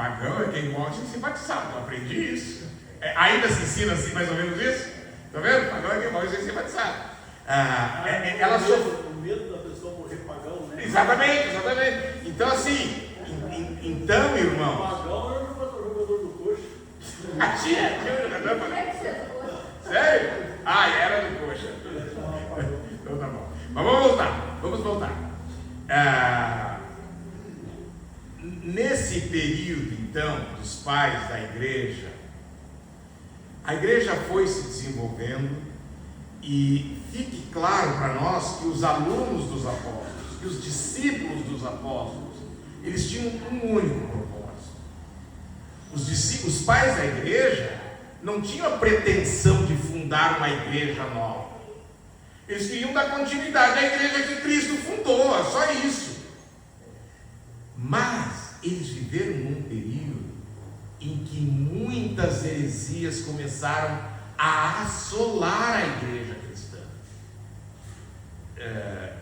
pagão é quem morre sem ser batizado. Eu aprendi isso. Ainda se ensina assim, mais ou menos isso? Está vendo? Pagão é quem morre sem ser batizado. Ela sofre. O medo da pessoa morrer pagão, né? Exatamente, exatamente. Então, assim, então, irmão. Pagão era o jogador do coxa. Tinha jogador. Sério? Era do coxa. Então tá bom. Mas vamos voltar. Nesse período, então, dos pais da igreja, a igreja foi se desenvolvendo e fique claro para nós que os alunos dos apóstolos, que os discípulos dos apóstolos, eles tinham um único propósito. Os pais da igreja não tinham a pretensão de fundar uma igreja nova. Eles queriam dar continuidade à igreja que Cristo fundou, só isso. Mas eles viveram num período em que muitas heresias começaram a assolar a igreja cristã.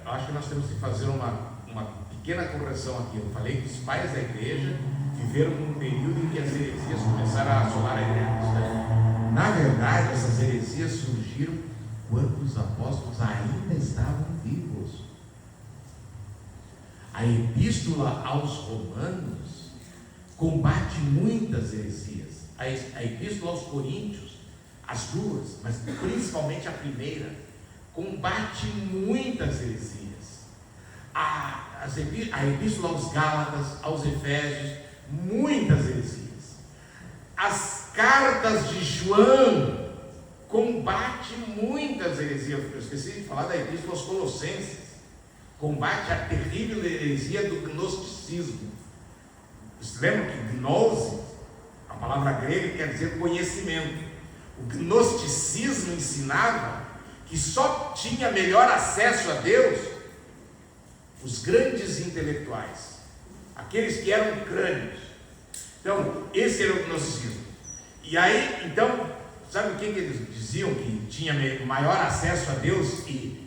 Acho que nós temos que fazer uma pequena correção aqui. Eu falei que os pais da igreja viveram num período em que as heresias começaram a assolar a igreja cristã. Na verdade, essas heresias surgiram quando os apóstolos ainda estavam vivos. A epístola aos Romanos combate muitas heresias. A epístola aos Coríntios, as duas, mas principalmente a primeira, combate muitas heresias. A epístola aos Gálatas, aos Efésios, muitas heresias. As cartas de João combate muitas heresias. Eu esqueci de falar da epístola aos Colossenses. Combate a terrível heresia do gnosticismo. Vocês lembram que gnose, a palavra grega quer dizer conhecimento. O gnosticismo ensinava que só tinha melhor acesso a Deus os grandes intelectuais, aqueles que eram crânios. Então, esse era o gnosticismo. E aí, então, sabe o que eles diziam? Que tinha maior acesso a Deus e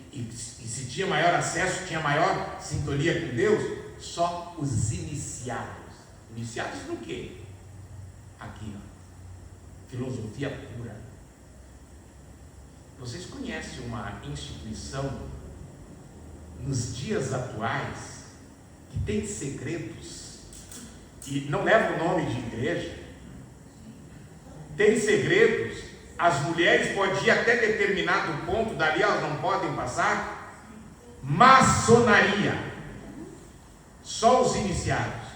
se tinha maior acesso, tinha maior sintonia com Deus? Só os iniciados. Iniciados no quê? Aqui, filosofia pura. Vocês conhecem uma instituição nos dias atuais que tem segredos e não leva o nome de igreja? Tem segredos. As mulheres podem ir até determinado ponto, dali elas não podem passar. Maçonaria. Só os iniciados.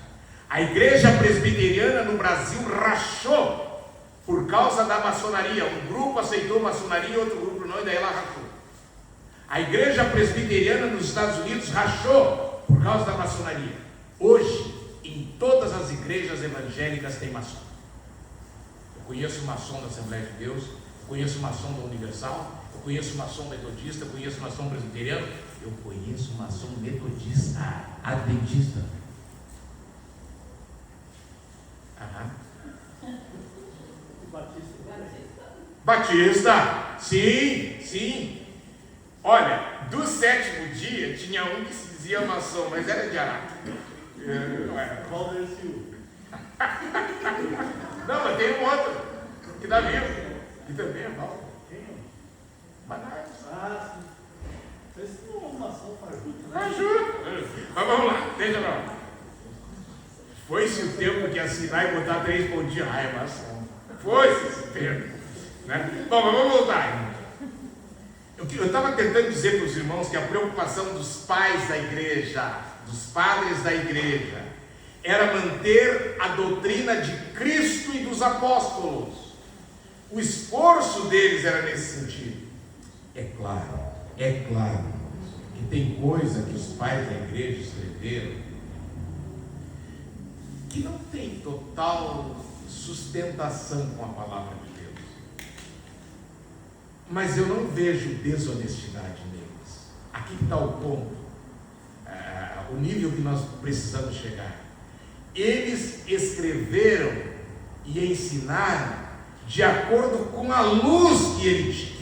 A igreja presbiteriana no Brasil rachou por causa da maçonaria. Um grupo aceitou maçonaria, outro grupo não, e daí ela rachou. A igreja presbiteriana nos Estados Unidos rachou por causa da maçonaria. Hoje, em todas as igrejas evangélicas tem maçom. Eu conheço maçom da Assembleia de Deus, eu conheço maçom da Universal, eu conheço maçom metodista, eu conheço maçom presbiteriano, eu conheço maçom metodista, adventista. Batista, sim. Olha, do sétimo dia tinha um que se dizia maçom, mas era de Araque. Não era. Valder Silva. Não, mas tem um outro que dá vivo, que também é Valder. Banais. Sim. Esse não é uma maçom fajuta, né? Ajuda. Mas vamos lá, deixa pra lá. Foi-se o tempo de assinar e botar 3 pontinhos. É maçom. Foi-se esse tempo. Né? Bom, mas vamos voltar, irmão. Eu estava tentando dizer para os irmãos que a preocupação dos pais da igreja, dos padres da igreja, era manter a doutrina de Cristo e dos apóstolos. O esforço deles era nesse sentido. É claro que tem coisa que os pais da igreja escreveram que não tem total sustentação com a palavra de Deus. Mas eu não vejo desonestidade neles. Aqui está o ponto, o nível que nós precisamos chegar. Eles escreveram e ensinaram de acordo com a luz que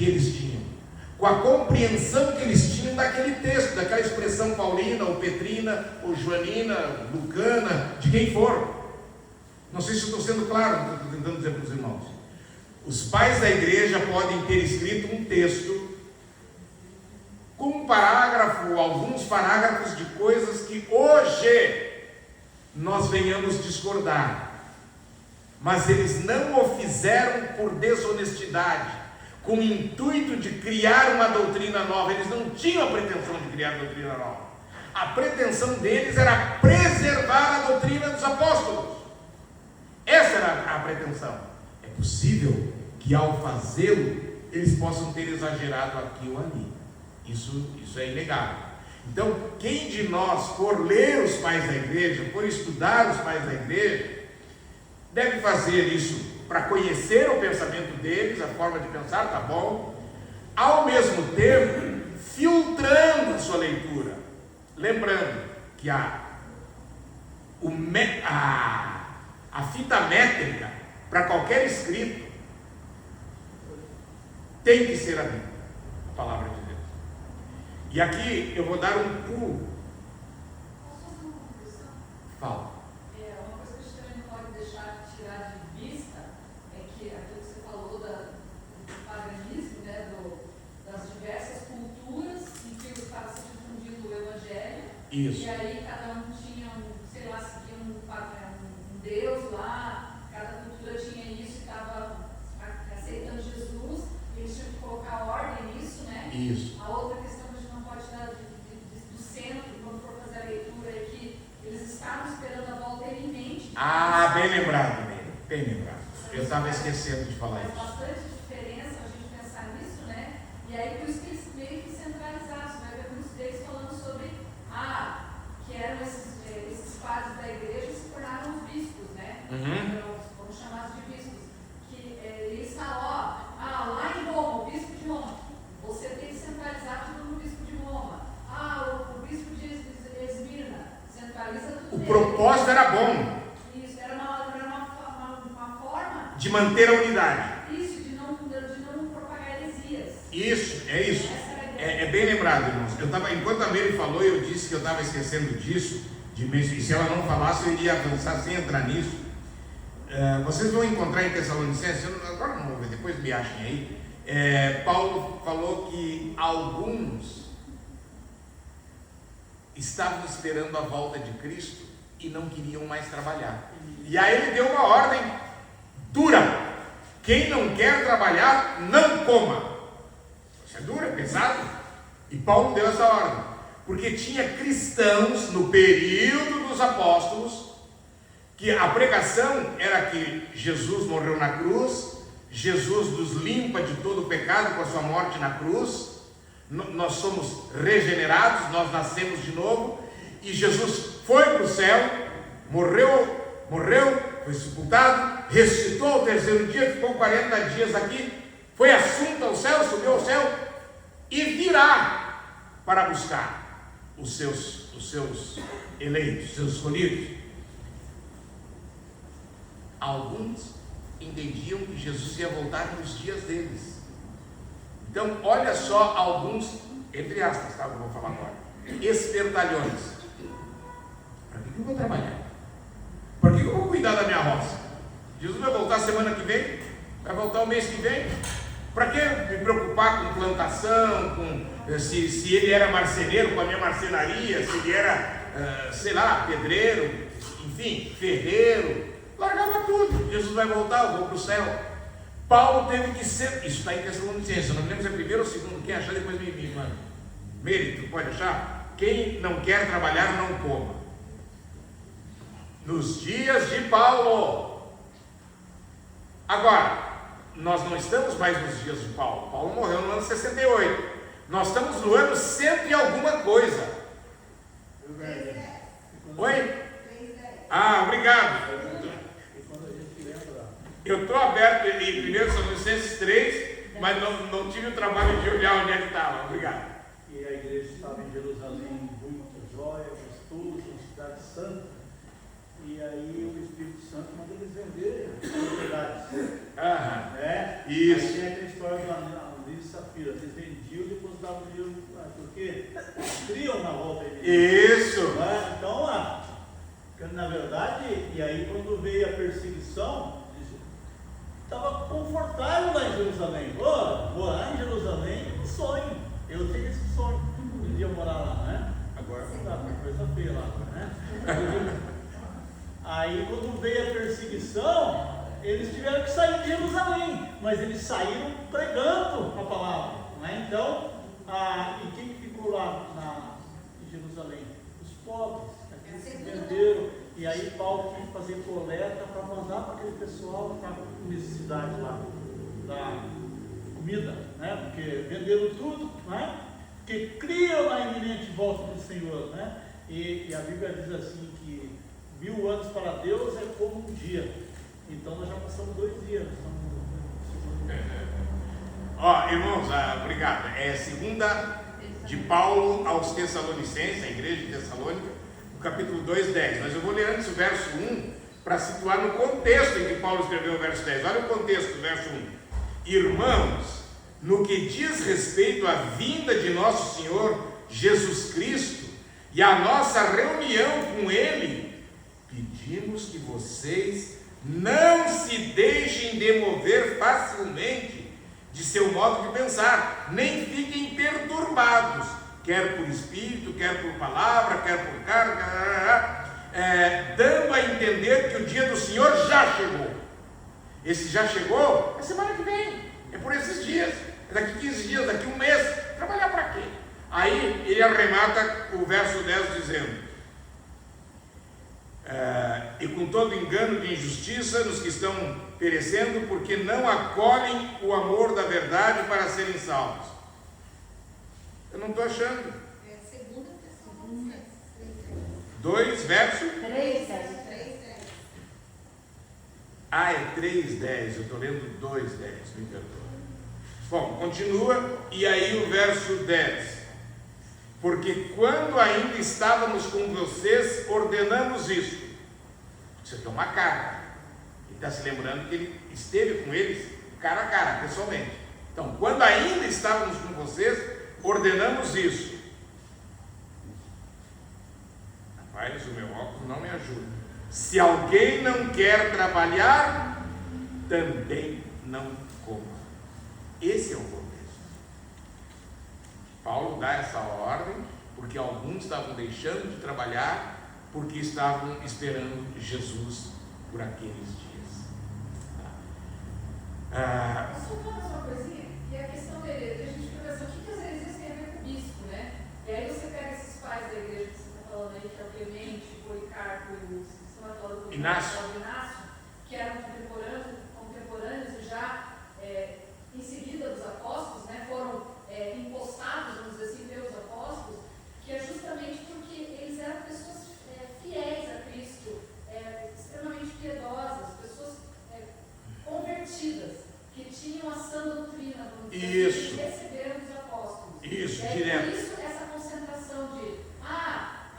eles tinham, com a compreensão que eles tinham daquele texto, daquela expressão paulina, ou petrina, ou joanina, lucana, de quem for. Não sei se estou sendo claro no que estou tentando dizer para os irmãos. Os pais da igreja podem ter escrito um texto com um parágrafo, alguns parágrafos de coisas que hoje nós venhamos discordar, mas eles não o fizeram por desonestidade, com o intuito de criar uma doutrina nova. Eles não tinham a pretensão de criar doutrina nova. A pretensão deles era preservar a doutrina dos apóstolos. Essa era a pretensão. É possível que ao fazê-lo eles possam ter exagerado aqui ou ali. Isso é inegável. Então, quem de nós for ler os pais da igreja, for estudar os pais da igreja, deve fazer isso para conhecer o pensamento deles, a forma de pensar, tá bom? Ao mesmo tempo, filtrando a sua leitura. Lembrando que a fita métrica para qualquer escrito tem que ser a Bíblia, a palavra de Deus. E aqui eu vou dar um pulo. Posso fazer uma conclusão? Fala. Uma coisa que a gente também não pode deixar de tirar de vista é que aquilo que você falou do paganismo, né, das diversas culturas em que estava se difundindo o Evangelho. Isso. E aí cada um tinha, seguia um Deus lá, cada cultura tinha isso e estava aceitando Jesus, e eles tinham que colocar ordem nisso, né? Isso. A outra questão que a gente não pode dar do centro, quando for fazer a leitura, é que eles estavam esperando a volta iminente. Bem lembrado, bem lembrado. Eu estava esquecendo de falar Faz isso. bastante diferença a gente pensar nisso, né? E aí por isso que eles meio que centralizaram, você vai ver muitos deles falando sobre que eram esses padres da igreja se tornaram os bispos, né? Vamos chamar de bispos. Que eles falam, lá em Roma, o bispo de Roma, você tem que centralizar tudo no bispo de Roma. O bispo de Esmirna, centraliza tudo O nele. propósito era bom, Isso, era uma forma de manter a unidade. isso, de não propagar heresias. Isso, é isso. Essa era a ideia. É bem lembrado, irmãos. Enquanto a Mary falou, eu disse que eu estava esquecendo disso, e se ela não falasse, eu iria avançar sem entrar nisso. Vocês vão encontrar em Tessalonicenses, agora não vou ver, depois me achem aí. Paulo falou que alguns estavam esperando a volta de Cristo e não queriam mais trabalhar. E aí ele deu uma ordem dura: quem não quer trabalhar, não coma. Isso é duro, é pesado. E Paulo deu essa ordem, porque tinha cristãos no período dos apóstolos, que a pregação era que Jesus morreu na cruz, Jesus nos limpa de todo o pecado com a sua morte na cruz, nós somos regenerados, nós nascemos de novo, e Jesus foi para o céu, morreu, foi sepultado, ressuscitou ao terceiro dia, ficou 40 dias aqui, foi assunto ao céu, subiu ao céu, e virá para buscar os seus eleitos, seus escolhidos. Alguns entendiam que Jesus ia voltar nos dias deles. Então, olha só alguns, entre aspas, tá? Que eu vou falar agora, espertalhões. Para que eu vou trabalhar? Para que eu vou cuidar da minha roça? Jesus vai voltar semana que vem? Vai voltar o mês que vem? Para que me preocupar com plantação, se ele era marceneiro com a minha marcenaria, se ele era, pedreiro, enfim, ferreiro? Largava tudo. Jesus vai voltar, eu vou para o céu. Paulo teve que ser, isso está em Tessalonicenses, não me lembro se é primeiro ou segundo, quem achar depois me manda. Mérito, pode achar? Quem não quer trabalhar, não coma. Nos dias de Paulo. Agora, nós não estamos mais nos dias de Paulo. Paulo morreu no ano 68. Nós estamos no ano 100 e alguma coisa. Oi? Obrigado. Eu estou aberto em 1 Tessalonicenses 3, mas não tive o trabalho de olhar onde é que estava. Obrigado. E a igreja estava em Jerusalém, muito jóia, gostoso, cidade santa. E aí o Espírito Santo manda eles venderem as propriedades. Isso. Aí tem aquela história do Ananias e Safira. Eles vendiam e depois davam dinheiro, porque criam na volta. Isso. Então, na verdade, e aí quando veio a perseguição, estava confortável lá em Jerusalém. Morar em Jerusalém é um sonho. Eu tenho esse sonho. Um dia morar lá, né? Agora não dá, uma coisa feia lá, né? Aí quando veio a perseguição, eles tiveram que sair de Jerusalém, mas eles saíram pregando a palavra, né? Então, e quem ficou lá em Jerusalém? Os pobres, aqueles que venderam. E aí Paulo tinha que fazer coleta para mandar para aquele pessoal que estava com necessidade lá da comida, né? Porque venderam tudo, né? Porque criam na iminente volta do Senhor, né? E a Bíblia diz assim que 1000 anos para Deus é como um dia. Então nós já passamos 2 dias. Irmãos, obrigado. É segunda de Paulo aos Tessalonicenses, a igreja de Tessalônica, no capítulo 2:10. Mas eu vou ler antes o verso 1 para situar no contexto em que Paulo escreveu o verso 10. Olha o contexto do verso 1. Irmãos, no que diz respeito à vinda de nosso Senhor Jesus Cristo e à nossa reunião com Ele, pedimos que vocês não se deixem demover facilmente de seu modo de pensar, nem fiquem perturbados, quer por espírito, quer por palavra, quer por carga, dando a entender que o dia do Senhor já chegou. Esse já chegou é semana que vem, é por esses dias, é daqui 15 dias, daqui um mês. Trabalhar para quê? Aí ele arremata o verso 10 dizendo: e com todo engano de injustiça nos que estão perecendo, porque não acolhem o amor da verdade para serem salvos. Eu não estou achando. 2, verso 3:10. é 3:10, eu estou lendo 2:10, me perdoa. Bom, continua, e aí o verso 10. Porque quando ainda estávamos com vocês, ordenamos isso. Você tem uma carta. Ele está se lembrando que ele esteve com eles cara a cara, pessoalmente. Então, quando ainda estávamos com vocês, ordenamos isso. Rapaz, o meu óculos não me ajuda. Se alguém não quer trabalhar, também não coma. Esse é o contexto. Paulo dá essa ordem porque alguns estavam deixando de trabalhar porque estavam esperando Jesus por aqueles dias. Só uma coisinha, e a questão dele, a gente fica pensando, o que às vezes tem a ver com o bispo, né? E aí você pega esses pais da igreja que você está falando aí, que é o Clemente, o Policarpo e o Inácio, que eram contemporâneos e já em seguida dos apóstolos, né, foram impostados, vamos dizer assim, pelos apóstolos, que é justamente porque eles eram pessoas fiéis a Cristo, extremamente piedosas, pessoas convertidas, que tinham a sã doutrina, vamos dizer assim, que receberam dos apóstolos. Isso, direto. Por isso essa concentração de,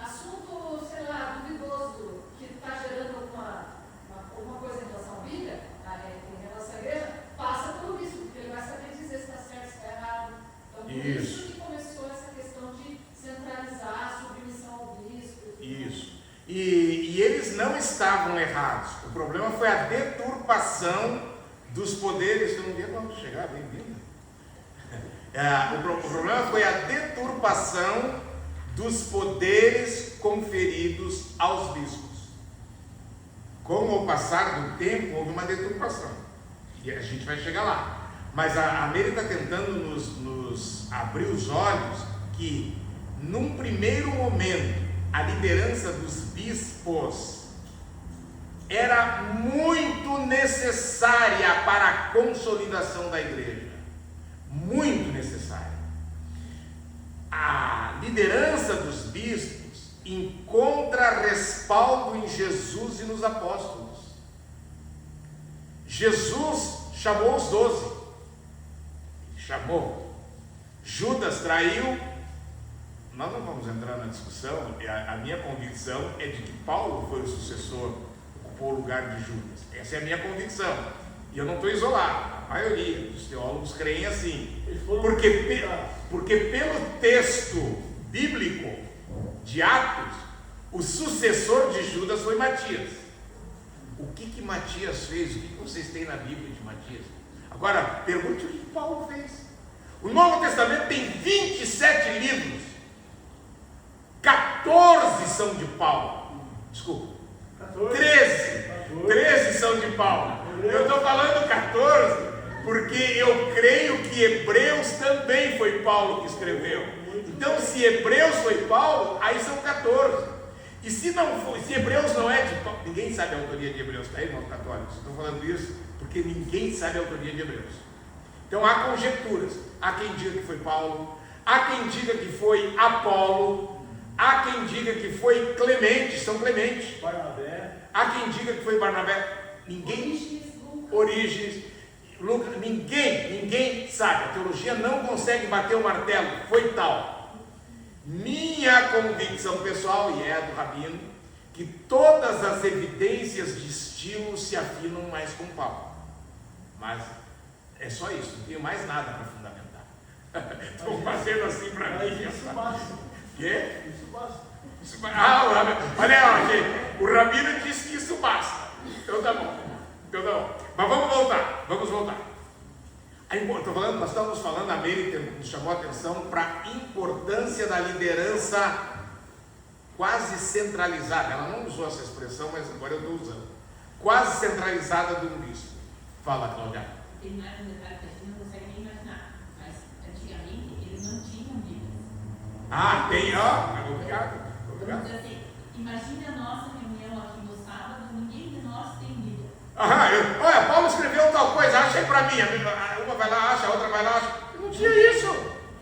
assunto, sei lá, duvidoso, que está gerando alguma coisa em relação à Bíblia, em relação à igreja, passa pelo bispo, porque ele vai saber dizer se está certo, se está errado. Então, por isso que começou essa questão de centralizar a submissão ao bispo. Isso. E eles não estavam errados. O problema foi a deturpação dos poderes. Eu não vi quando chegar, bem-vindo. O problema foi a deturpação dos poderes conferidos aos bispos. Com o passar do tempo, houve uma deturpação. E a gente vai chegar lá. Mas a Meire está tentando nos abrir os olhos que, num primeiro momento, a liderança dos bispos era muito necessária para a consolidação da igreja. Muito necessária. A liderança dos bispos encontra respaldo em Jesus e nos apóstolos. Jesus chamou os 12. Chamou. Judas traiu. Nós não vamos entrar na discussão. A minha convicção é de que Paulo foi o sucessor, ocupou o lugar de Judas. Essa é a minha convicção. E eu não estou isolado. A maioria dos teólogos creem assim. Porque pelo texto bíblico de Atos, O sucessor de Judas foi Matias. O que Matias fez? O que vocês têm na Bíblia de Matias? Agora, pergunte o que Paulo fez. O Novo Testamento tem 27 livros. 14 são de Paulo. Desculpa. 13 são de Paulo. Eu estou falando 14 porque eu creio que Hebreus também foi Paulo que escreveu. Então, se Hebreus foi Paulo, aí são 14. E se não for, se Hebreus não é de Paulo, ninguém sabe a autoria de Hebreus, tá, irmãos católicos? Estou falando isso porque ninguém sabe a autoria de Hebreus. Então há conjecturas. Há quem diga que foi Paulo, há quem diga que foi Apolo, há quem diga que foi Clemente, São Clemente, Barnabé. Há quem diga que foi Barnabé. Orígenes, Lucas, ninguém sabe. A teologia não consegue bater o martelo. Foi tal. Minha convicção pessoal, e é a do Rabino, que todas as evidências de estilo se afinam mais com Paulo. Mas é só isso, não tenho mais nada para fundamentar. Estou fazendo assim para mim. Isso basta. Quê? Isso basta. Olha, gente, o Rabino disse que isso basta. Então tá bom. Mas vamos voltar. Nós estamos falando, a Mary nos chamou a atenção para a importância da liderança quase centralizada. Ela não usou essa expressão, mas agora eu estou usando. Quase centralizada do bispo. Fala, Cláudia. Tem mais um detalhe que a gente não consegue nem imaginar, mas antigamente eles não tinham Bíblia. Tem, obrigado. Vamos dizer assim, imagine a nossa reunião aqui no sábado, ninguém de nós tem Bíblia. Olha, Paulo escreveu tal coisa, acha aí para mim. Uma vai lá, acha, a outra vai lá, acha. Não tinha isso.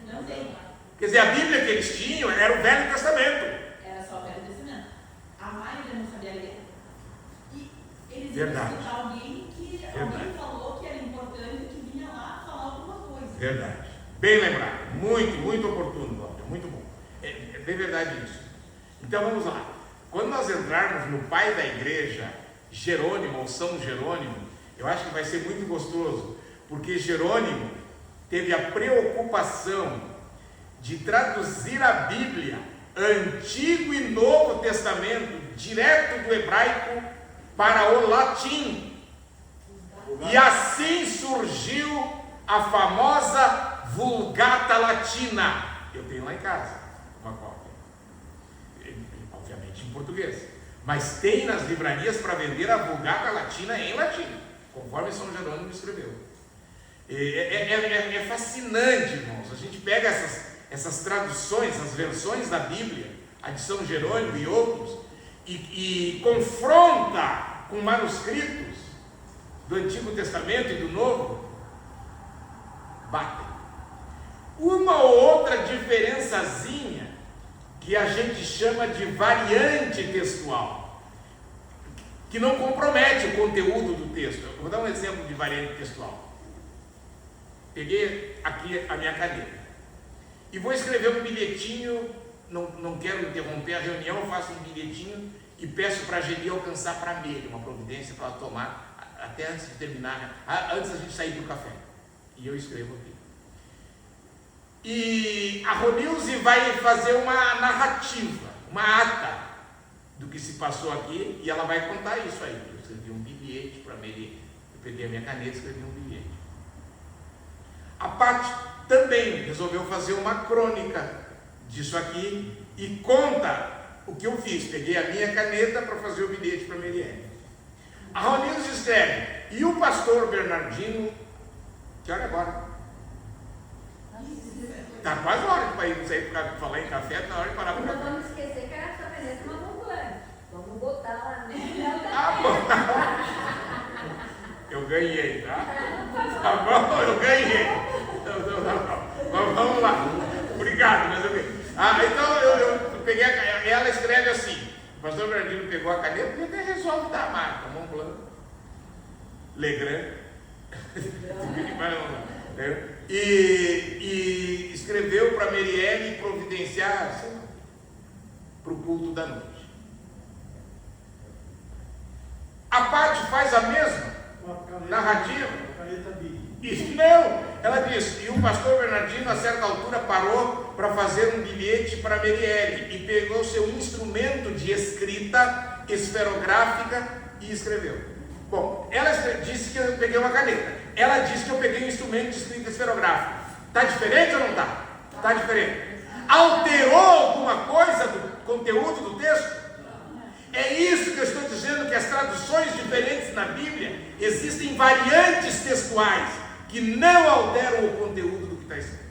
Não tem. Quer dizer, a Bíblia que eles tinham era o Velho Testamento. Era só o Velho Testamento. A maioria não sabia ler. E eles Verdade. iam escutar alguém que alguém falou que era importante, que vinha lá falar alguma coisa. Verdade. Bem lembrado. Muito oportuno, Cláudia. Muito bom. É bem verdade isso. Então vamos lá. Quando nós entrarmos no pai da igreja, Jerônimo ou São Jerônimo, eu acho que vai ser muito gostoso, porque Jerônimo teve a preocupação de traduzir a Bíblia, Antigo e Novo Testamento, direto do hebraico para o latim. E assim surgiu a famosa Vulgata Latina. Eu tenho lá em casa uma cópia, obviamente em português, mas tem nas livrarias para vender a Vulgata Latina em latim, conforme São Jerônimo escreveu. É fascinante, irmãos. A gente pega essas traduções, as versões da Bíblia, a de São Jerônimo e outros, e confronta com manuscritos do Antigo Testamento e do Novo, batem. Uma ou outra diferençazinha que a gente chama de variante textual, que não compromete o conteúdo do texto. Eu vou dar um exemplo de variante textual. Peguei aqui a minha caneta e vou escrever um bilhetinho. Não quero interromper a reunião, eu faço um bilhetinho e peço para a Geli alcançar para a Meire uma providência para ela tomar até antes de terminar, antes da gente sair do café. E eu escrevo aqui. E a Ronilze vai fazer uma narrativa, uma ata do que se passou aqui, e ela vai contar isso aí. Eu escrevi um bilhete para a Meire, eu peguei a minha caneta e escrevi um bilhete. A Paty também resolveu fazer uma crônica disso aqui e conta o que eu fiz. Peguei a minha caneta para fazer o bilhete para a Meriene. A Ronilze escreve: e o pastor Bernardino, que hora é agora? Está quase a hora para ir sair para falar em café, na hora de parar para Não café. vamos esquecer que a caneta é uma ambulante. Vamos botar lá no Eu ganhei, tá? Tá bom, eu ganhei. Então, vamos lá. Obrigado, mas eu ganhei. Então eu peguei ela escreve assim: o pastor Bernardino pegou a caneta e até resolve dar a marca, Mont Blanc, Legrand, e escreveu para Meriene providenciar para o culto da noite. A Paty faz a mesma narrativa. Caneta Big. E não, ela diz: e o pastor Bernardino, a certa altura, parou para fazer um bilhete para Merielle e pegou seu instrumento de escrita esferográfica e escreveu. Bom, ela disse que eu peguei uma caneta. Ela disse que eu peguei um instrumento de escrita esferográfica. Está diferente ou não está? Está diferente. Alterou alguma coisa do conteúdo do texto? É isso que eu estou dizendo, que as traduções diferentes na Bíblia, existem variantes textuais que não alteram o conteúdo do que está escrito.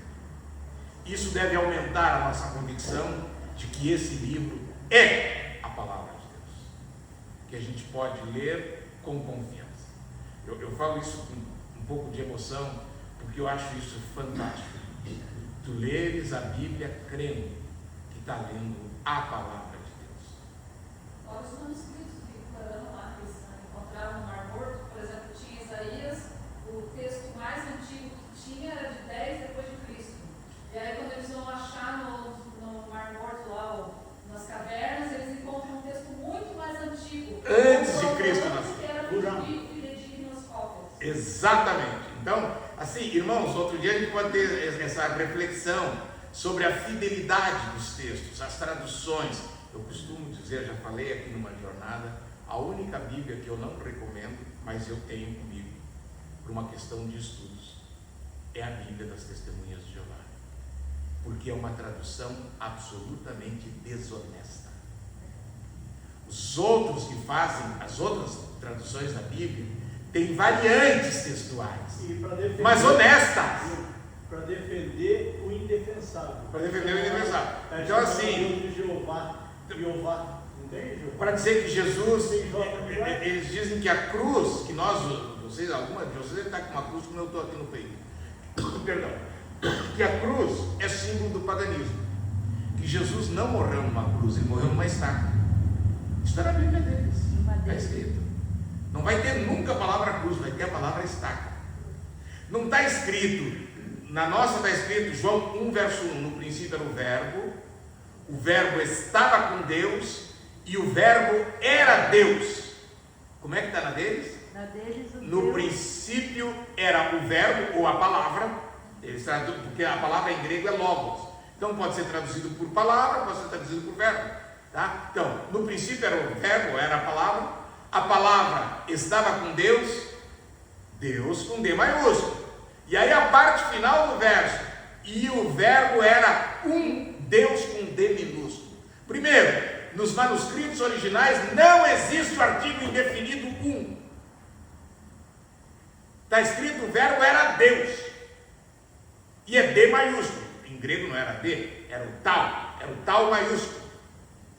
Isso deve aumentar a nossa convicção de que esse livro é a palavra de Deus, que a gente pode ler com confiança. Eu falo isso com um pouco de emoção, porque eu acho isso fantástico. Tu leres a Bíblia crendo que está lendo a palavra de Deus. Olha os manuscritos que foram lá, que eles encontraram no Mar Morto. Por exemplo, tinha Isaías, o texto mais antigo que tinha era de 10 depois de Cristo. E aí quando eles vão achar no Mar Morto lá, nas cavernas, eles encontram um texto muito mais antigo. Antes de Cristo nascer. Que era do fidedignas cópias. Exatamente. Então, assim, irmãos, outro dia a gente pode ter essa reflexão sobre a fidelidade dos textos, as traduções. Eu costumo dizer, já falei aqui numa jornada, a única Bíblia que eu não recomendo, mas eu tenho comigo, por uma questão de estudos, é a Bíblia das Testemunhas de Jeová, porque é uma tradução absolutamente desonesta. Os outros que fazem as outras traduções da Bíblia têm variantes textuais, mas honestas. Para defender o indefensável. Para defender o indefensável. Então, assim, Jeová, não tem Jeová? para dizer que Jesus, eles dizem que a cruz, que nós, vocês, alguma de vocês está com uma cruz como eu estou aqui no peito. Perdão. Que a cruz é símbolo do paganismo. Que Jesus não morreu numa cruz, ele morreu numa estaca. Isso está na Bíblia deles. Está escrito. Não vai ter nunca a palavra cruz, vai ter a palavra estaca. Não está escrito, na nossa está escrito, João 1, verso 1, no princípio era o verbo estava com Deus, e o verbo era Deus. Como é que está na deles? Na deles, no Deus. Princípio era o verbo, ou a palavra, porque a palavra em grego é logos. Então pode ser traduzido por palavra, pode ser traduzido por verbo. Tá? Então, no princípio era o verbo, era a palavra estava com Deus, Deus com D maiúsculo. E aí a parte final do verso, e o verbo era um Deus com D minúsculo. Primeiro, nos manuscritos originais não existe o artigo indefinido um. Está escrito o verbo era Deus, e é D maiúsculo. Em grego não era D, era o tal maiúsculo,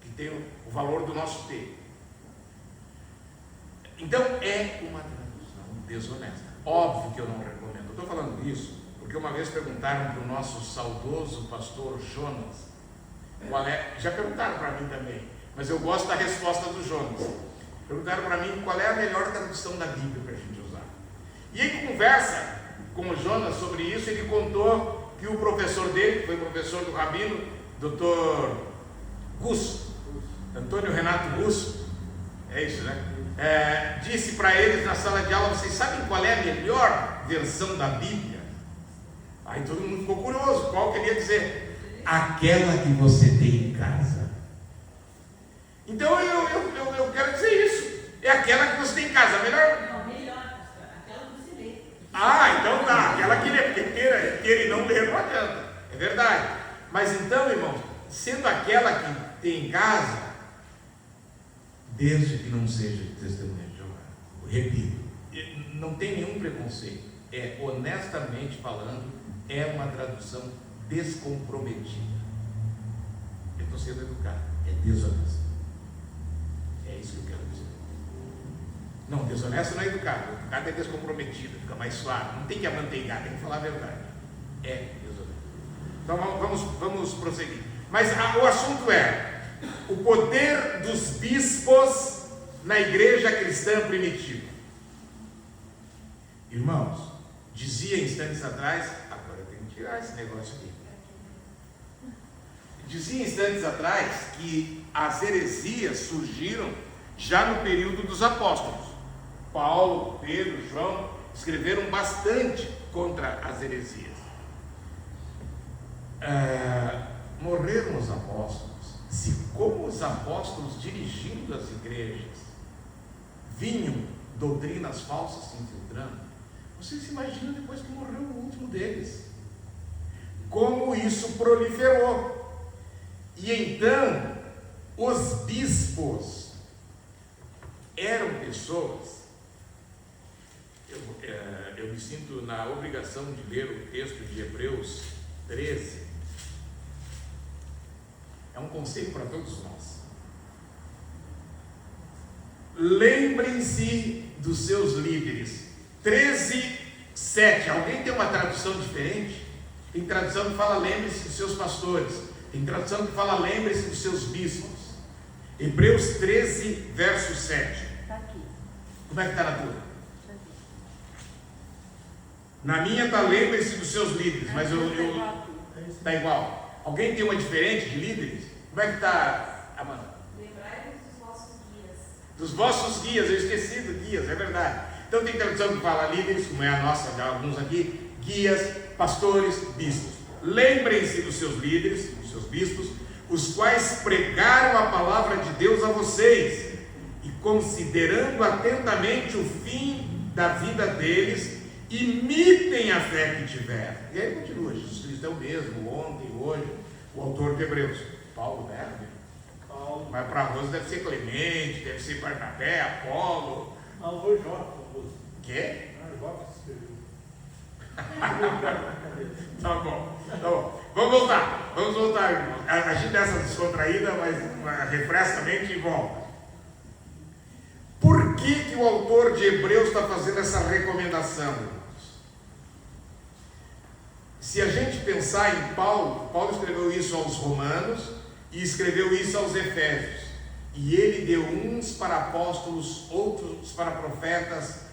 que tem o valor do nosso T. Então é uma tradução desonesta. Óbvio que eu não recomendo. Eu estou falando isso porque uma vez perguntaram para o nosso saudoso pastor Jonas, já perguntaram para mim também, mas eu gosto da resposta do Jonas. Perguntaram para mim qual é a melhor tradução da Bíblia para a gente usar. E em conversa com o Jonas sobre isso, ele contou que o professor dele, que foi professor do rabino, Dr. Gusso, Antônio Renato Gusso, é isso, né? Disse para eles na sala de aula: vocês sabem qual é a melhor versão da Bíblia? Aí todo mundo ficou curioso, qual queria dizer? Aquela que você tem em casa. Então eu quero dizer isso, é aquela que você tem em casa, melhor? Não, melhor, aquela que você lê. Então tá, aquela que lê, porque queira e não ler não adianta, é verdade. Mas então, irmãos, sendo aquela que tem em casa, desde que não seja de testemunha de Jeová, repito, não tem nenhum preconceito, honestamente falando, é uma tradução descomprometida. Eu estou sendo educado, é desonesto. É isso que eu quero dizer. Não, desonesto não é educado, educado é descomprometido, fica mais suave, não tem que amanteigar, tem que falar a verdade. É desonesto. Então vamos prosseguir. Mas o assunto é o poder dos bispos na igreja cristã primitiva. Irmãos, dizia instantes atrás, agora eu tenho que tirar esse negócio aqui. Dizia instantes atrás que as heresias surgiram já no período dos apóstolos. Paulo, Pedro, João, escreveram bastante contra as heresias. Morreram os apóstolos. Se como os apóstolos dirigindo as igrejas vinham doutrinas falsas se infiltrando, vocês se imaginam depois que morreu o último deles, como isso proliferou. E então os bispos eram pessoas, eu me sinto na obrigação de ler o texto de Hebreus 13. É um conselho para todos nós. Lembrem-se dos seus líderes. 13:7. Alguém tem uma tradução diferente? Tem tradução que fala lembre-se dos seus pastores. Tem tradução que fala lembre-se dos seus bispos. Hebreus 13, verso 7. Está aqui. Como é que está na tua? Na minha está lembre-se dos seus líderes, mas está igual. Alguém tem uma diferente de líderes? Como é que está, Amanda? Lembrai-vos dos vossos guias. Dos vossos guias, eu esqueci do guias, é verdade. Então tem tradução que fala líderes, como é a nossa, de alguns aqui, guias, pastores, bispos. Lembrem-se dos seus líderes, dos seus bispos, os quais pregaram a palavra de Deus a vocês, e considerando atentamente o fim da vida deles, imitem a fé que tiveram. E aí continua, Jesus Cristo é o mesmo, ontem, hoje, o autor de Hebreus, Paulo, né? Paulo. Mas para Rosa deve ser Clemente, deve ser Barnabé, Apolo. Não, foi Jó. Quê? Jó que escreveu. Tá bom. Vamos voltar, irmãos. A gente dá essa descontraída, mas refresca a mente e volta. Por que o autor de Hebreus está fazendo essa recomendação, irmãos? Se a gente pensar em Paulo escreveu isso aos romanos e escreveu isso aos efésios. E ele deu uns para apóstolos, outros para profetas,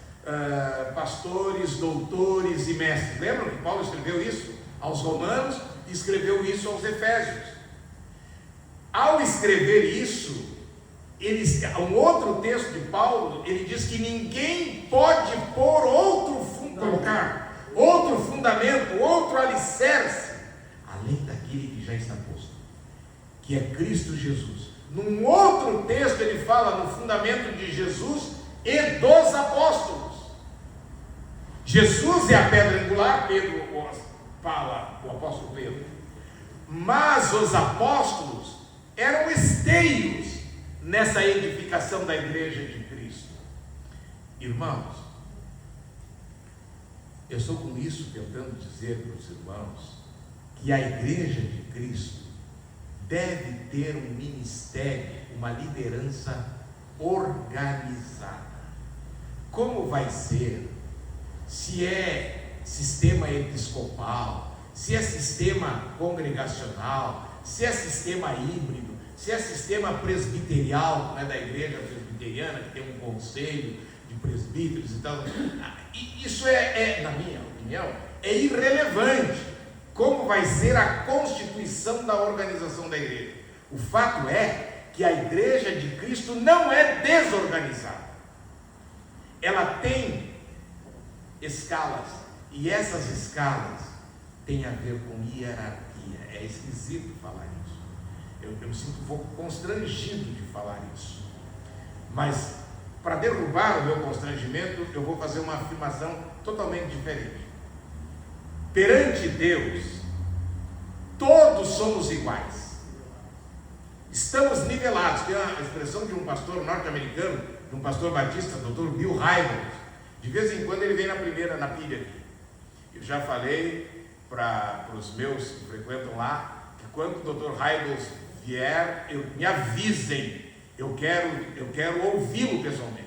pastores, doutores e mestres. Lembram que Paulo escreveu isso aos romanos e escreveu isso aos efésios? Ao escrever isso, um outro texto de Paulo, ele diz que ninguém pode colocar outro fundamento, outro alicerce, além daquele que já está posto, que é Cristo Jesus. Num outro texto ele fala no fundamento de Jesus e dos apóstolos. Jesus é a pedra angular, Pedro fala, o apóstolo Pedro, mas os apóstolos eram esteios nessa edificação da igreja de Cristo. Irmãos, eu estou com isso tentando dizer para os irmãos que a igreja de Cristo deve ter um ministério, uma liderança organizada. Como vai ser? Se é sistema episcopal, se é sistema congregacional, se é sistema híbrido, se é sistema presbiterial, não é da igreja presbiteriana, que tem um conselho de presbíteros e tal. Isso na minha opinião, é irrelevante. Como vai ser a constituição da organização da igreja? O fato é que a igreja de Cristo não é desorganizada. Ela tem escalas, e essas escalas têm a ver com hierarquia. É esquisito falar isso. Eu me sinto um pouco constrangido de falar isso. Mas, para derrubar o meu constrangimento, eu vou fazer uma afirmação totalmente diferente. Perante Deus, todos somos iguais. Estamos nivelados. Tem a expressão de um pastor norte-americano, de um pastor batista, Dr. Bill Hybels. De vez em quando ele vem na pilha aqui. Eu já falei para os meus que frequentam lá, que quando o Dr. Hybels vier, me avisem. Eu quero ouvi-lo pessoalmente.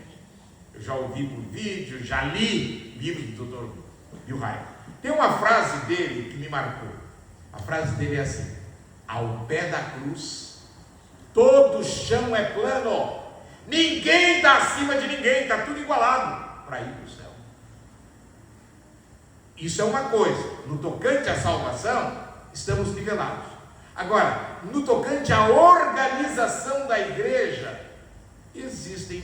Eu já ouvi por vídeo, já li livros do Dr. Bill Hybels. Tem uma frase dele que me marcou. A frase dele é assim: ao pé da cruz, todo chão é plano, ninguém está acima de ninguém, está tudo igualado para ir para o céu. Isso é uma coisa. No tocante à salvação, estamos nivelados. Agora, no tocante à organização da igreja, existem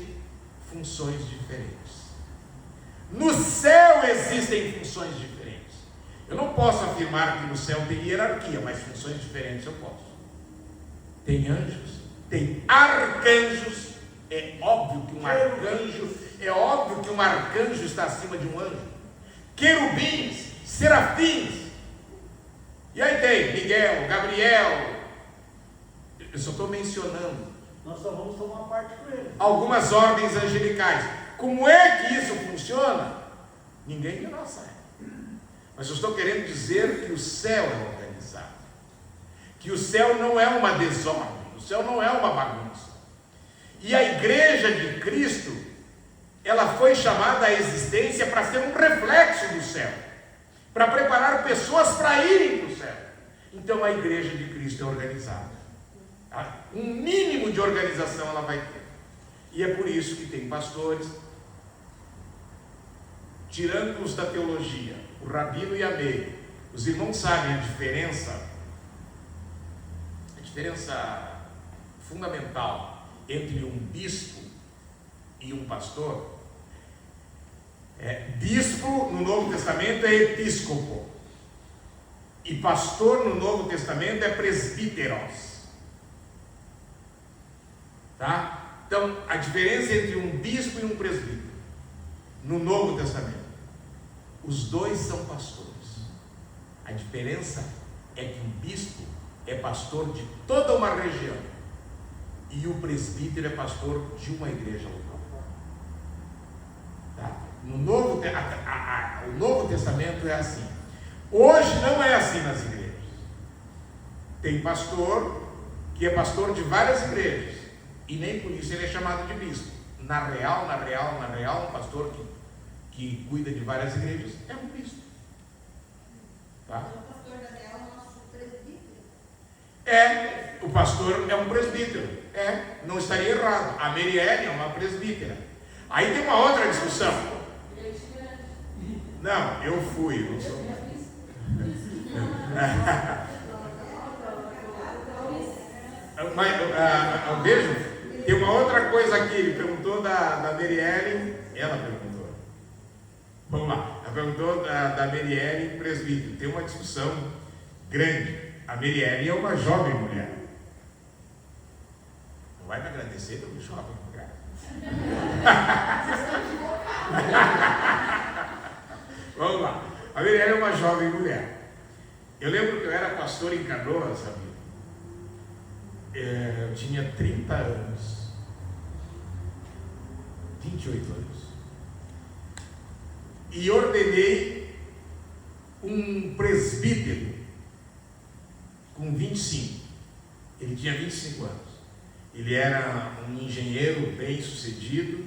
funções diferentes. No céu existem funções diferentes. Eu não posso afirmar que no céu tem hierarquia, mas funções diferentes eu posso. Tem anjos, tem arcanjos. É óbvio que um arcanjo está acima de um anjo. Querubins, serafins. E aí tem Miguel, Gabriel. Eu só estou mencionando. Nós só vamos tomar parte com ele. Algumas ordens angelicais. Como é que isso funciona? Ninguém de nós sabe. Mas eu estou querendo dizer que o céu é organizado. Que o céu não é uma desordem. O céu não é uma bagunça. E a igreja de Cristo, ela foi chamada à existência para ser um reflexo do céu. Para preparar pessoas para irem para o céu. Então a igreja de Cristo é organizada. Um mínimo de organização ela vai ter. E é por isso que tem pastores, tirando os da teologia, o Rabino e a Meire. Os irmãos sabem a diferença fundamental entre um bispo e um pastor. Bispo no Novo Testamento é episcopo, e pastor no Novo Testamento é presbíteros. Tá? Então, a diferença entre um bispo e um presbítero no Novo Testamento, os dois são pastores. A diferença é que um bispo é pastor de toda uma região e o presbítero é pastor de uma igreja local. Tá? O Novo Testamento é assim. Hoje não é assim nas igrejas. Tem pastor que é pastor de várias igrejas e nem por isso ele é chamado de bispo. Na real, um pastor que cuida de várias igrejas é um bispo. Tá? O pastor Daniel é o nosso presbítero. O pastor é um presbítero. Não estaria errado. A Merielle é uma presbítera. Aí tem uma outra discussão. Não, eu fui, não sou. Mas, veja, tem uma outra coisa aqui. Ele perguntou da Merielle. Ela perguntou. Vamos lá. Ela perguntou da Merielle presbítero. Tem uma discussão grande. A Merielle é uma jovem mulher. Não vai me agradecer pelo jovem mulher. Vamos lá. A Merielle é uma jovem mulher. Eu lembro que eu era pastor em Canoas, sabe? Eu tinha 30 anos. 28 anos. E ordenei um presbítero com 25. Ele tinha 25 anos. Ele era um engenheiro bem sucedido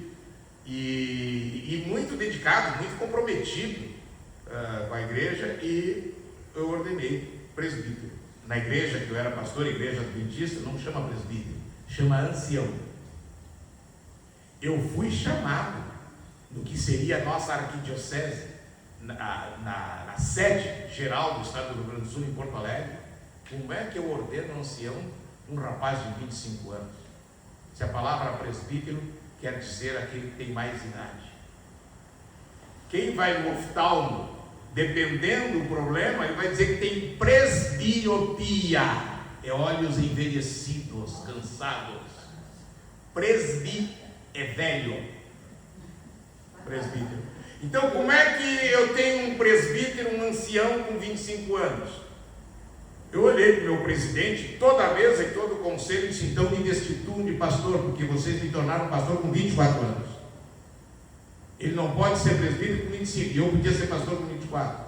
e muito dedicado, muito comprometido com a igreja, e eu ordenei presbítero. Na igreja que eu era pastor, a igreja adventista, não chama presbítero, chama ancião. Eu fui chamado no que seria a nossa arquidiocese, na sede geral do estado do Rio Grande do Sul, em Porto Alegre. Como é que eu ordeno um ancião, um rapaz de 25 anos? Se a palavra presbítero quer dizer aquele que tem mais idade. Quem vai no oftalmo, dependendo do problema, ele vai dizer que tem presbiopia, é olhos envelhecidos, cansados. Presbi é velho. Presbítero. Então, como é que eu tenho um presbítero, um ancião com 25 anos? Eu olhei para o meu presidente, toda vez em todo o conselho, e disse: então me destituam de pastor, porque vocês me tornaram pastor com 24 anos. Ele não pode ser presbítero com 25, e eu podia ser pastor com 24.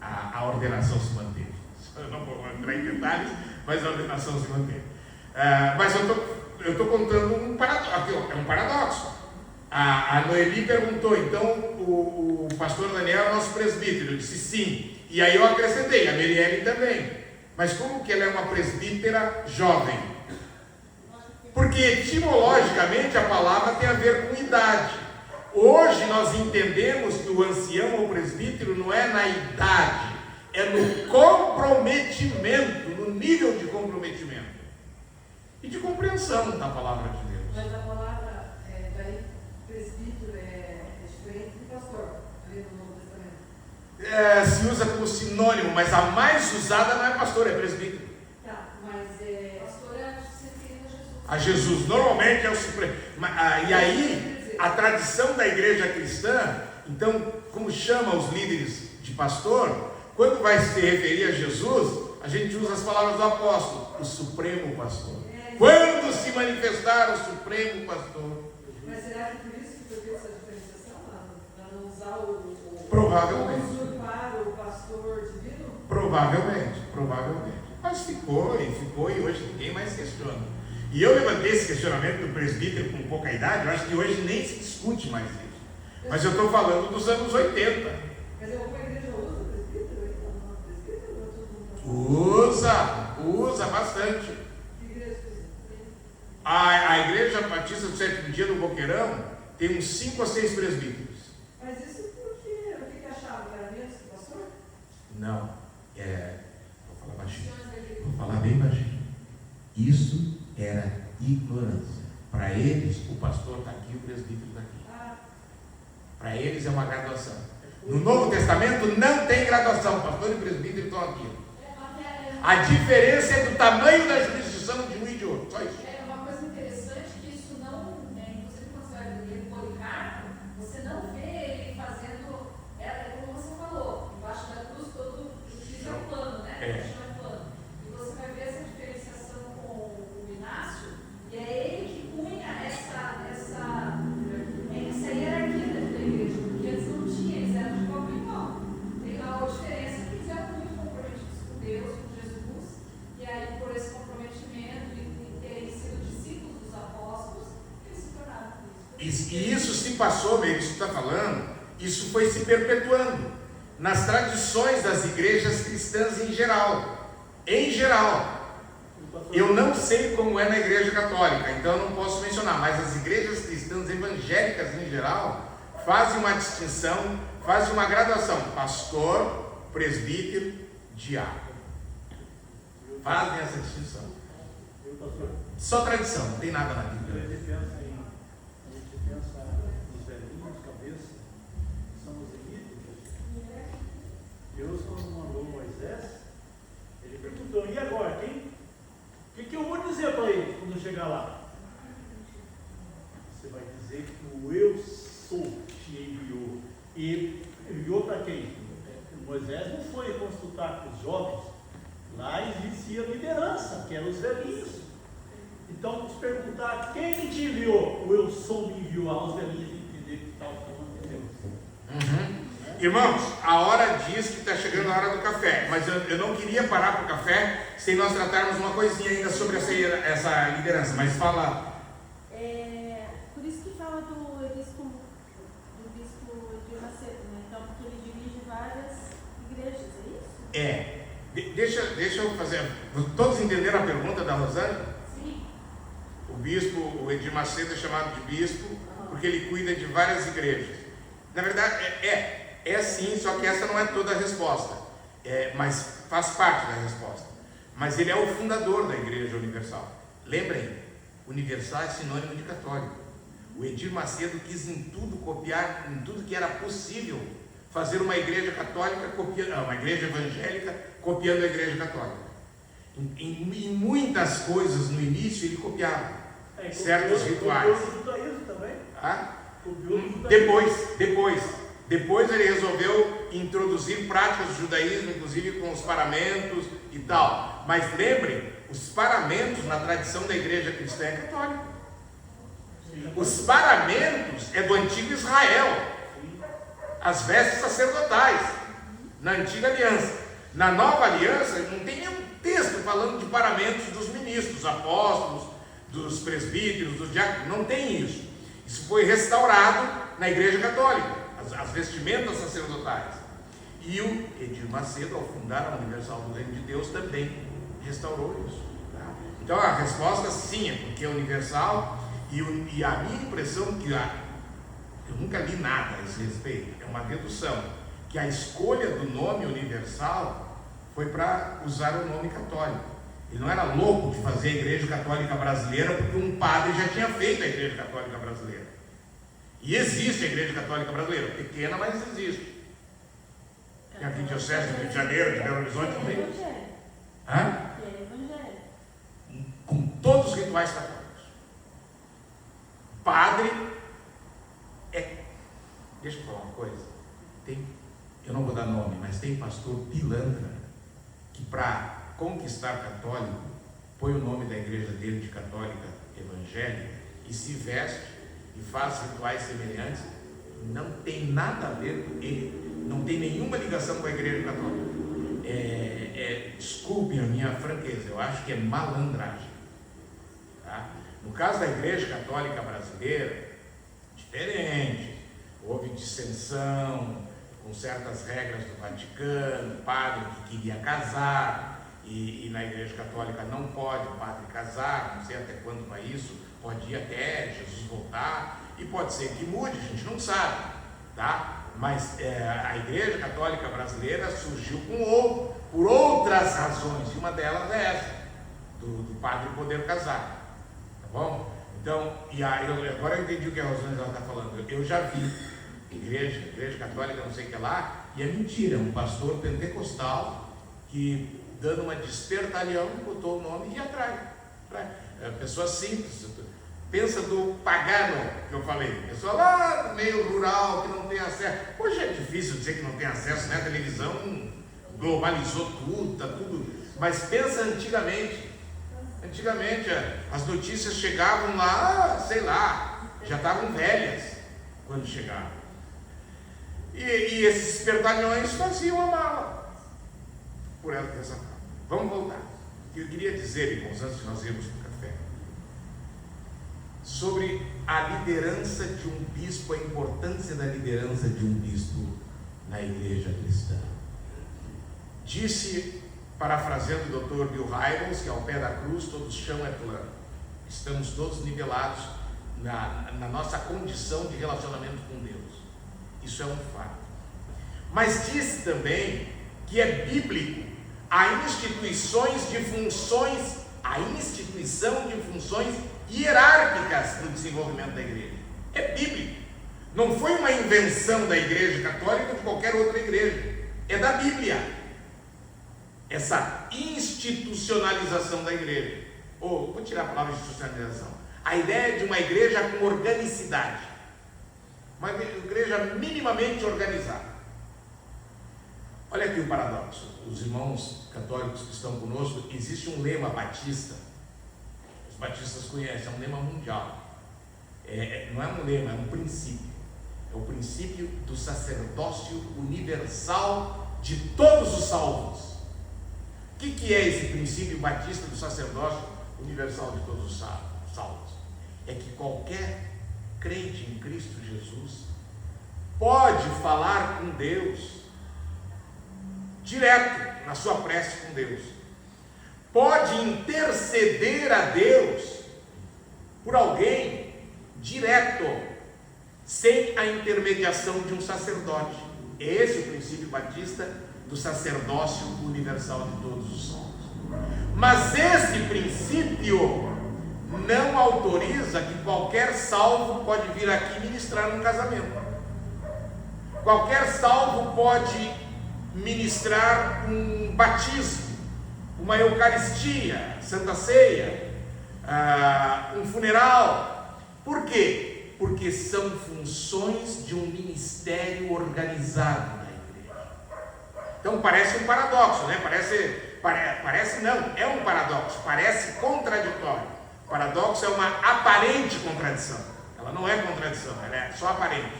A ordenação se manteve. Eu não vou entrar em detalhes, mas a ordenação se manteve. Mas eu estou contando um paradoxo. Aqui, é um paradoxo. A Noeli perguntou: então o pastor Daniel é nosso presbítero? Eu disse sim. E aí eu acrescentei, a Merielle também. Mas como que ela é uma presbítera jovem? Porque etimologicamente a palavra tem a ver com idade. Hoje nós entendemos que o ancião ou presbítero não é na idade, é no comprometimento, no nível de comprometimento e de compreensão da palavra de Deus. Mas a palavra daí, presbítero é diferente se usa como sinônimo, mas a mais usada não é pastor, é presbítero. Tá, mas pastor é se referindo a Jesus. A Jesus, normalmente é o supremo. E aí, a tradição da igreja cristã, então, como chama os líderes de pastor, quando vai se referir a Jesus, a gente usa as palavras do apóstolo, o supremo pastor. Quando se manifestar o supremo pastor. Mas será que por isso que foi feita essa diferenciação? Para não usar o Provavelmente. usurpar o pastor divino? Provavelmente. Mas ficou e hoje ninguém mais questiona. E eu levantei esse questionamento do presbítero com pouca idade, eu acho que hoje nem se discute mais isso. Mas eu estou falando dos anos 80. Mas alguma igreja usa presbítero? Usa bastante. Que igreja usa? A igreja batista do sétimo dia do Boqueirão tem uns 5 ou 6 presbíteros. Mas isso por quê? O que achavam? Que era menos que o pastor? Não, vou falar baixinho. Vou falar bem baixinho. Isso era ignorância. Para eles, o pastor está aqui, o presbítero está aqui. Para eles é uma graduação. No Novo Testamento não tem graduação. Pastor e presbítero estão aqui. A diferença é do tamanho da jurisdição de um e de outro. Só isso. É uma coisa interessante que isso não, inclusive quando você vai ler Policarpo, você não vê ele fazendo, como você falou, embaixo da cruz todo isso é plano, né? É plano. E você vai ver essa diferenciação com o Inácio, e é ele que punha essa hierarquia dentro da igreja, porque antes não tinha, eles eram de igual para igual. Tem lá a diferença que eles eram muito comprometidos com Deus, com Jesus, e aí por esse comprometimento e terem sido discípulos dos apóstolos, eles se tornaram Cristo. E isso se passou, meio que você está falando, isso foi se perpetuando nas tradições das igrejas cristãs em geral. Em geral. Eu não sei como é na igreja católica, então eu não posso mencionar, mas as igrejas cristãs evangélicas em geral fazem uma distinção, fazem uma graduação: pastor, presbítero, diácono. Fazem essa distinção. Só tradição, não tem nada na Bíblia. A gente pensa nos velhinhos cabeça, são os líderes. Deus, quando mandou Moisés, ele perguntou: e agora, quem? O que eu vou dizer para ele quando eu chegar lá? Você vai dizer que o eu sou te enviou. E enviou para quem? Moisés não foi consultar com os jovens. Lá existia liderança, que eram os velhinhos. Então, se perguntar quem que te enviou, o eu sou me enviou, aos velhinhos entender que tal como Deus. Irmãos, a hora diz que está chegando a hora do café, mas eu não queria parar para o café sem nós tratarmos uma coisinha ainda sobre essa liderança, mas fala. Por isso que fala do bispo de Macedo, né? Então, porque ele dirige várias igrejas, é isso? Deixa eu fazer. Todos entenderam a pergunta da Rosane? Sim. O Edir Macedo é chamado de bispo porque ele cuida de várias igrejas. Na verdade, é sim, só que essa não é toda a resposta, mas faz parte da resposta. Mas ele é o fundador da Igreja Universal. Lembrem, universal é sinônimo de católico. O Edir Macedo quis em tudo copiar, em tudo que era possível, fazer uma igreja católica copiando, uma igreja evangélica copiando a igreja católica. Em muitas coisas no início ele copiava certos rituais. Copiou o judaísmo também? Depois ele resolveu introduzir práticas do judaísmo, inclusive com os paramentos e tal. Mas lembrem, os paramentos na tradição da igreja cristã é católica. Os paramentos é do antigo Israel, as vestes sacerdotais, na antiga aliança. Na nova aliança não tem nenhum texto falando de paramentos dos ministros, dos apóstolos, dos presbíteros, dos diáconos, não tem isso. Isso foi restaurado na igreja católica, as vestimentas sacerdotais. E o Edir Macedo, ao fundar a Universal do Reino de Deus, também restaurou isso. Tá? Então a resposta sim, é porque é universal, e a minha impressão eu nunca li nada a esse respeito, é uma dedução, que a escolha do nome universal foi para usar o nome católico. Ele não era louco de fazer a Igreja Católica Brasileira porque um padre já tinha feito a Igreja Católica Brasileira. E existe a Igreja Católica Brasileira, pequena, mas existe. Tem aqui Diocese do Rio de Janeiro, de Belo Horizonte também. Hã? É evangelho. Com todos os rituais católicos. Padre deixa eu falar uma coisa. Eu não vou dar nome, mas tem pastor pilantra que, para conquistar católico, põe o nome da igreja dele de católica evangélica e se veste e faz rituais semelhantes. Não tem nada a ver com ele, não tem nenhuma ligação com a igreja católica. Desculpe a minha franqueza, eu acho que é malandragem. Tá? No caso da igreja católica brasileira, diferente. Houve dissensão com certas regras do Vaticano, padre que queria casar, e na igreja católica não pode o padre casar, não sei até quando vai isso, pode ir até Jesus voltar, e pode ser que mude, a gente não sabe, tá? Mas a igreja católica brasileira surgiu por outras razões, e uma delas é essa, do padre poder casar, tá bom? Então, agora eu entendi o que a Rosângela está falando. Eu já vi igreja católica, não sei o que lá, e é mentira, um pastor pentecostal que, dando uma despertalhão, botou o nome e atrai. Pessoa simples, pensa do pagano que eu falei, pessoa lá no meio rural que não tem acesso. Hoje é difícil dizer que não tem acesso, né? A televisão globalizou tudo, tá tudo. Mas pensa antigamente. Antigamente as notícias chegavam lá, sei lá, já estavam velhas quando chegavam. E esses espertalhões faziam a mala por essa mala. Vamos voltar. O que eu queria dizer, irmãos, antes de nós irmos para o café, sobre a liderança de um bispo, a importância da liderança de um bispo na igreja cristã. Disse, parafraseando o Dr. Bill Hybels, que ao pé da cruz todo o chão é plano. Estamos todos nivelados na nossa condição de relacionamento com Deus. Isso é um fato. Mas disse também que é bíblico a instituição de funções hierárquicas no desenvolvimento da igreja. É bíblico. Não foi uma invenção da igreja católica ou de qualquer outra igreja. É da Bíblia. Essa institucionalização da igreja. Vou tirar a palavra institucionalização. A ideia de uma igreja com organicidade. Uma igreja minimamente organizada. Olha aqui o paradoxo. Os irmãos católicos que estão conosco, existe um lema batista. Os batistas conhecem, é um lema mundial. Não é um lema, é um princípio. É o princípio do sacerdócio universal de todos os salvos. O que é esse princípio batista do sacerdócio universal de todos os salvos? É que qualquer crente em Cristo Jesus pode falar com Deus direto na sua prece com Deus, pode interceder a Deus por alguém direto, sem a intermediação de um sacerdote. É esse o princípio batista do sacerdócio universal de todos os salvos. Mas esse princípio não autoriza que qualquer salvo pode vir aqui ministrar um casamento. Qualquer salvo pode ministrar um batismo, uma eucaristia, santa ceia, um funeral. Por quê? Porque são funções de um ministério organizado na igreja. Então parece um paradoxo, né? Parece não, é um paradoxo, parece contraditório. Paradoxo é uma aparente contradição. Ela não é contradição, ela é só aparente.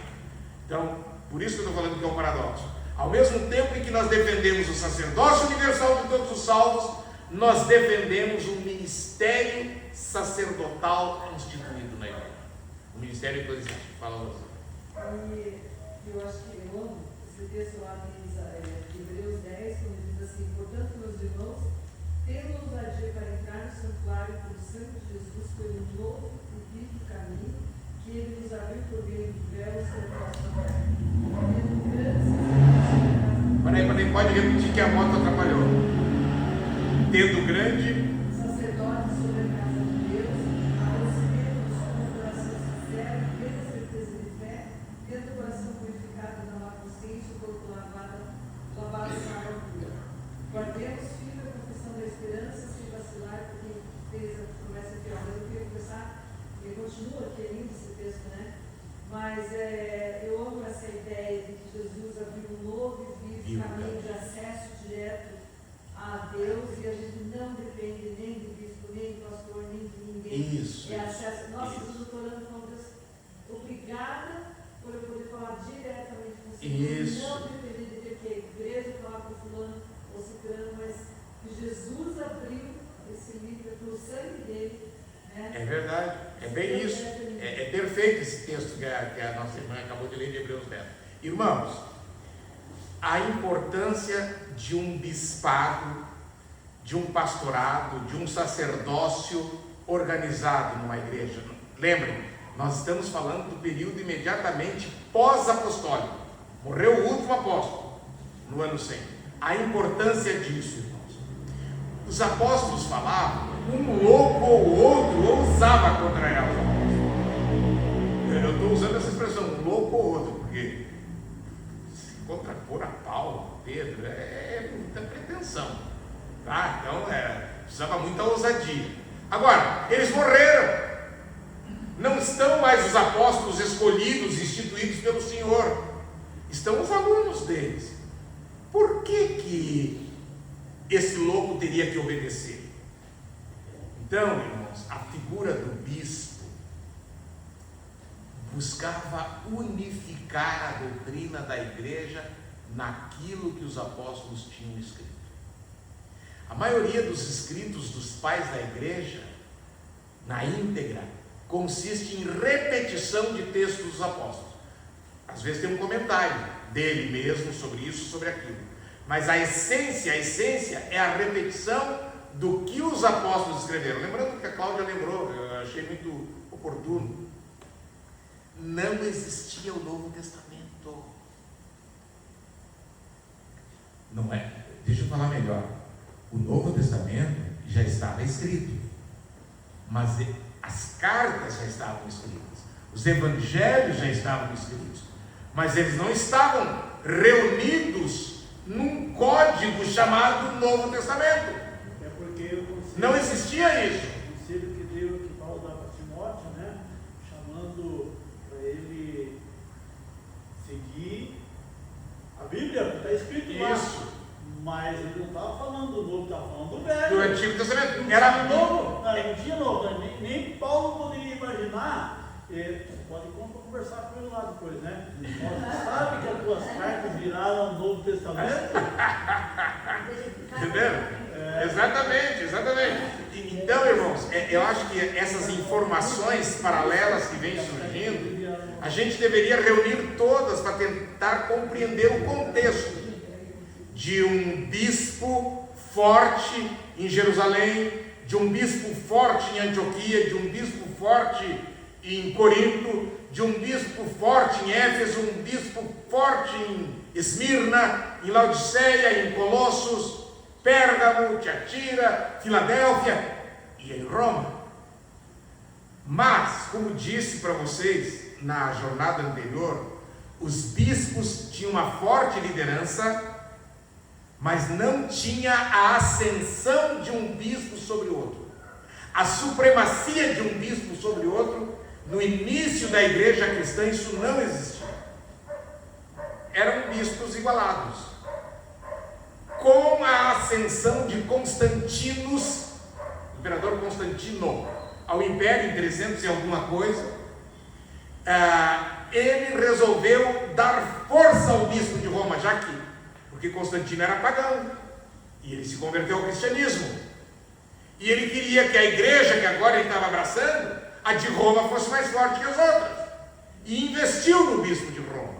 Então, por isso que eu estou falando que é um paradoxo. Ao mesmo tempo em que nós defendemos o sacerdócio universal de todos os salvos, nós defendemos um ministério sacerdotal instituído na igreja. O ministério eclesiástico. Fala, Rosa. Eu acho que eu amo esse texto lá de Hebreus 10, quando diz assim: portanto, meus irmãos, tendo ousadia para entrar no santuário pelo sangue de Jesus, foi um novo e vivo caminho que ele nos abriu por meio do véu santuário. Peraí, pode repetir que a moto atrapalhou. Tendo grande sacerdote sobre a casa de Deus, a recebemos com um coração sincero, plena certeza de fé, tendo o coração purificado na má consciência, o corpo lavado eu amo essa ideia de que Jesus abriu um novo e vivo caminho de acesso direto a Deus, e a gente não depende nem do bispo, nem do pastor, nem de ninguém. Isso. É acesso. Nossa, eu estou orando com Deus. Obrigada por eu poder falar diretamente com você. Isso. Não depender de ter que a igreja falar com fulano ou ciclano, mas que Jesus abriu esse livro pelo sangue dele. Né? É verdade, é bem isso. É perfeito esse texto que a nossa irmã acabou de ler de Hebreus 10. Irmãos, a importância de um bispado, de um pastorado, de um sacerdócio organizado numa igreja. Lembrem, nós estamos falando do período imediatamente pós-apostólico. Morreu o último apóstolo no ano 100. A importância disso, irmãos. Os apóstolos falavam, um louco ou outro ousava contrariar os apóstolos. Eu estou usando essa expressão, um louco ou outro, porque se contrapor a Paulo, Pedro, é muita pretensão. Tá? Então, precisava muita ousadia. Agora, eles morreram. Não estão mais os apóstolos escolhidos, instituídos pelo Senhor. Estão os alunos deles. Por que esse louco teria que obedecer? Então, irmãos, a figura do bispo buscava unificar a doutrina da igreja naquilo que os apóstolos tinham escrito. A maioria dos escritos dos pais da igreja, na íntegra, consiste em repetição de textos dos apóstolos. Às vezes tem um comentário dele mesmo sobre isso, sobre aquilo. Mas a essência é a repetição do que os apóstolos escreveram. Lembrando que a Cláudia lembrou, eu achei muito oportuno. Não existia o Novo Testamento. Não é? Deixa eu falar melhor. O Novo Testamento já estava escrito, mas as cartas já estavam escritas, os evangelhos já estavam escritos, mas eles não estavam reunidos num código chamado Novo Testamento. É porque não existia isso. O conselho que Paulo dá para Timóteo, né? Chamando para ele seguir a Bíblia, está escrito lá. Isso. Mas ele não estava falando do Novo, estava falando do Velho. Do Antigo Testamento. Não Era tinha novo, não tinha novo. Nem Paulo poderia imaginar. Pode conversar com ele lá depois, né? Você sabe que as tuas cartas viraram o Novo Testamento? Entendeu? Exatamente. Então, irmãos, eu acho que essas informações paralelas que vêm surgindo, a gente deveria reunir todas para tentar compreender o contexto de um bispo forte em Jerusalém, de um bispo forte em Antioquia, de um bispo forte em Corinto, de um bispo forte em Éfeso, um bispo forte em Esmirna, em Laodiceia, em Colossos, Pérgamo, Tiatira, Filadélfia e em Roma. Mas, como disse para vocês na jornada anterior, os bispos tinham uma forte liderança, mas não tinha a ascensão de um bispo sobre o outro. A supremacia de um bispo sobre o outro, no início da igreja cristã, isso não existia. Eram bispos igualados. Com a ascensão de Constantinos, imperador Constantino, ao império em 300 e alguma coisa, ele resolveu dar força ao bispo de Roma, já que porque Constantino era pagão, e ele se converteu ao cristianismo, e ele queria que a igreja que agora ele estava abraçando, a de Roma, fosse mais forte que as outras, e investiu no bispo de Roma,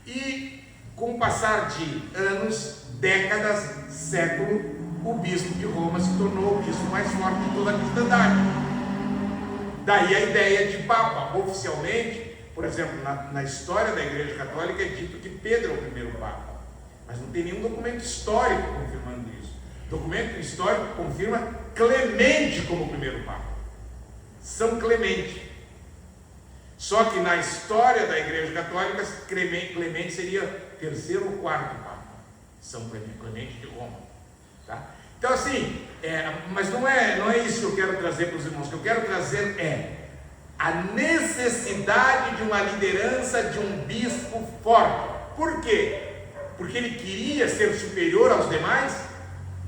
e com o passar de anos, décadas, século, o bispo de Roma se tornou o bispo mais forte de toda a cristandade. Daí a ideia de Papa. Oficialmente, por exemplo, na história da Igreja Católica é dito que Pedro é o primeiro Papa, mas não tem nenhum documento histórico confirmando isso. O documento histórico confirma Clemente como o primeiro Papa, São Clemente. Só que na história da Igreja Católica, Clemente seria terceiro ou quarto Papa, São Clemente de Roma, tá? Então assim, mas não é isso que eu quero trazer para os irmãos. O que eu quero trazer é a necessidade de uma liderança de um bispo forte. Por quê? Porque ele queria ser superior aos demais?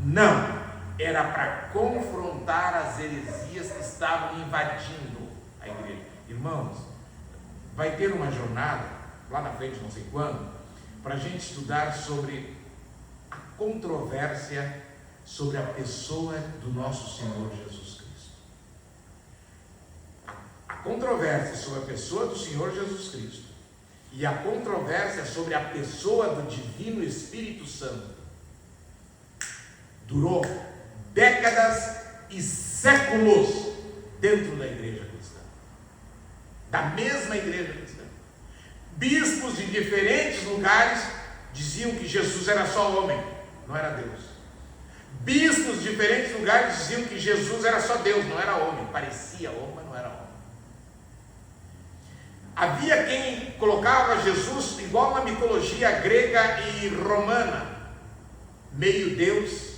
Não. Era para confrontar as heresias que estavam invadindo a igreja. Irmãos, vai ter uma jornada, lá na frente, não sei quando, para a gente estudar sobre a controvérsia sobre a pessoa do nosso Senhor Jesus Cristo. A controvérsia sobre a pessoa do Senhor Jesus Cristo e a controvérsia sobre a pessoa do Divino Espírito Santo durou décadas e séculos dentro da igreja cristã, da mesma igreja cristã. Bispos de diferentes lugares diziam que Jesus era só homem, não era Deus. Bispos de diferentes lugares diziam que Jesus era só Deus, não era homem. Parecia homem, mas não era homem. Havia quem colocava Jesus igual na mitologia grega e romana, meio Deus,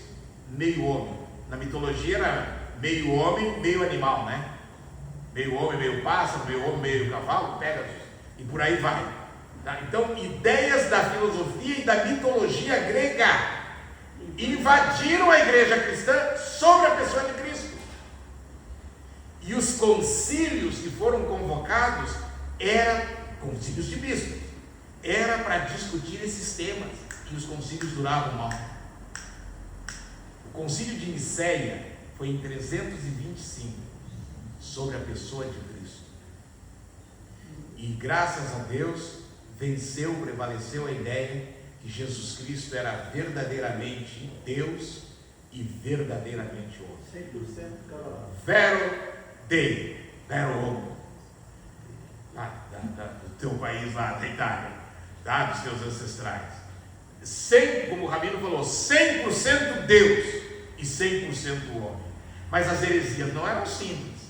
meio homem. Na mitologia era meio homem, meio animal, né? Meio homem, meio pássaro, meio homem, meio cavalo, Pégasus, e por aí vai. Tá? Então, ideias da filosofia e da mitologia grega invadiram a igreja cristã sobre a pessoa de Cristo. E os concílios que foram convocados eram concílios de bispos, era para discutir esses temas, e os concílios duravam mal. O concílio de Nicéia foi em 325, sobre a pessoa de Cristo, e graças a Deus venceu, prevaleceu a ideia que Jesus Cristo era verdadeiramente Deus e verdadeiramente homem. 100% cada Vero Dei, vero homo. Do teu país lá, da Itália, tá? Dos teus ancestrais. Como o Rabino falou, 100% Deus e 100% homem. Mas as heresias não eram simples,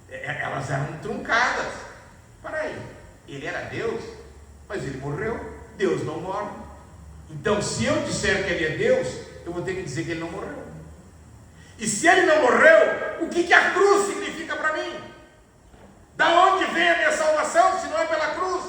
elas eram truncadas. Para aí, ele era Deus, mas ele morreu. Deus não morre. Então, se eu disser que ele é Deus, eu vou ter que dizer que ele não morreu. E se ele não morreu, o que a cruz significa para mim? Da onde vem a minha salvação, se não é pela cruz,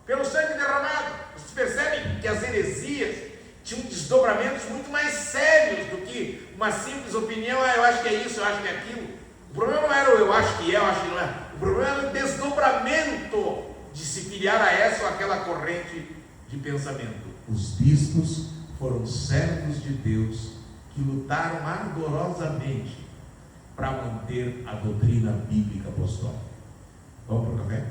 pelo sangue derramado? Vocês percebem que as heresias tinham desdobramentos muito mais sérios do que uma simples opinião, eu acho que é isso, eu acho que é aquilo. O problema não era o eu acho que é, eu acho que não é. O problema era o desdobramento de se filiar a essa ou aquela corrente de pensamento. Os bispos foram servos de Deus que lutaram ardorosamente para manter a doutrina bíblica apostólica. Vamos para o café?